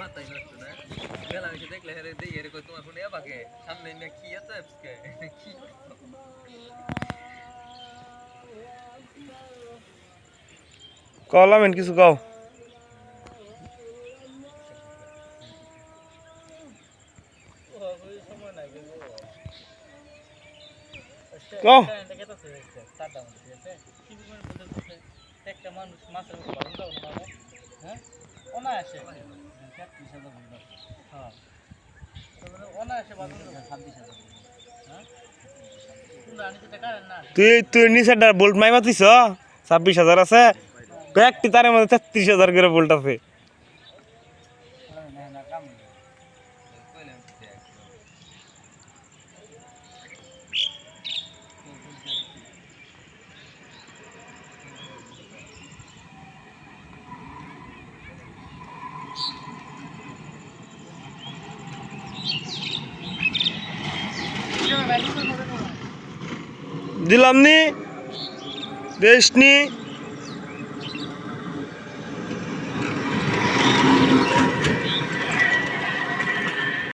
মাথায় নষ্ট না মেলা হয়েছে দেখলে হেরে দিয়ে এর কই তোমার ফোনে আবাকে সামনে না কি এত অ্যাপসকে কি কলামেন কিছু কও কও একটা মানুষ মাছের হ্যাঁ অনায়াসে 33,000 হ্যাঁ অনায়াসে 26,000 হ্যাঁ তুই নিচেটা বোল্ট মাই মাতিস 26,000 আছে কয়েকটি তারের মধ্যে 33,000 করে বোল্ট আছে দিলাম নি দেশনি